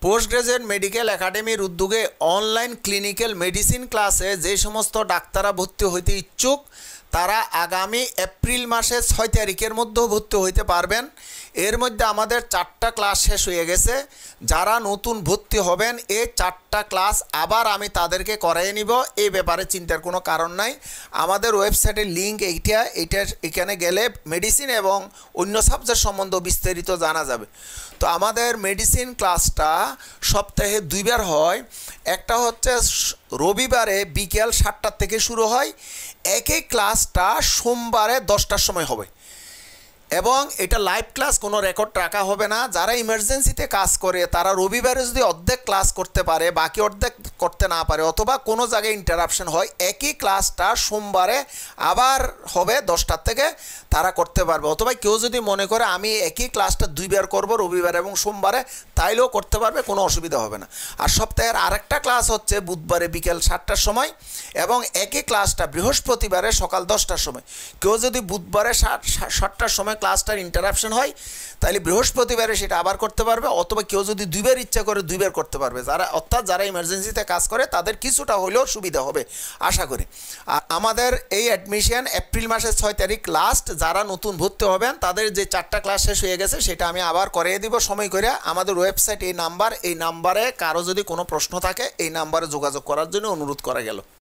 Post graduate medical একাডেমির উদ্যোগে online clinical medicine ক্লাসে যে সমস্ত ডাক্তাররা ভর্তি হইতে ইচ্ছুক তারা আগামী এপ্রিল মাসের 6 তারিখের মধ্যেও ভর্তি হইতে পারবেন। এর মধ্যে আমাদের 4টা ক্লাস শেষ হয়ে গেছে। যারা নতুন ভর্তি হবেন এই 4টা ক্লাস আবার আমি তাদেরকে করাইয়ে নিব, এই ব্যাপারে চিন্তার কোনো কারণ নাই। আমাদের ওয়েবসাইটের লিঙ্ক এখানে গেলে মেডিসিন এবং অন্য সাবজেক্ট সম্বন্ধে বিস্তারিত জানা যাবে। তো আমাদের মেডিসিন ক্লাসটা সপ্তাহে 2বার হয়। একটা হচ্ছে রবিবারে বিকেল 7টা থেকে শুরু হয়, একই ক্লাসটা সোমবারে 10টার সময় হবে এবং এটা লাইভ ক্লাস, কোনো রেকর্ড রাখা হবে না। যারা ইমার্জেন্সিতে কাজ করে তারা রবিবারে যদি অর্ধেক ক্লাস করতে পারে, বাকি অর্ধেক করতে না পারে, অথবা কোনো জায়গায় ইন্টারাপশন হয়, একই ক্লাসটা সোমবারে আবার হবে 10টার থেকে, তারা করতে পারবে। অথবা কেউ যদি মনে করে আমি একই ক্লাসটা 2বার করব, রবিবার এবং সোমবারে, তাইলেও করতে পারবে, কোনো অসুবিধা হবে না। আর সপ্তাহের আরেকটা ক্লাস হচ্ছে বুধবারে বিকেল 7টার সময় এবং একই ক্লাসটা বৃহস্পতিবারে সকাল 10টার সময়। কেউ যদি বুধবারে 7টার সময় ক্লাসটার ইন্টারাপশন হয় তাহলে বৃহস্পতিবারে সেটা আবার করতে পারবে, অথবা কেউ যদি 2বার ইচ্ছা করে 2বার করতে পারবে। যারা ইমার্জেন্সিতে কাজ করে তাদের কিছুটা হলেও সুবিধা হবে আশা করি। আর আমাদের এই অ্যাডমিশন এপ্রিল মাসের 6 তারিখ লাস্ট। যারা নতুন ভর্তি হবেন তাদের যে 4টা ক্লাস শেষ হয়ে গেছে সেটা আমি আবার করিয়ে দিব সময় করে। আমাদের ওয়েবসাইট এই নাম্বারে কারো যদি কোনো প্রশ্ন থাকে এই নাম্বারে যোগাযোগ করার জন্য অনুরোধ করা গেল।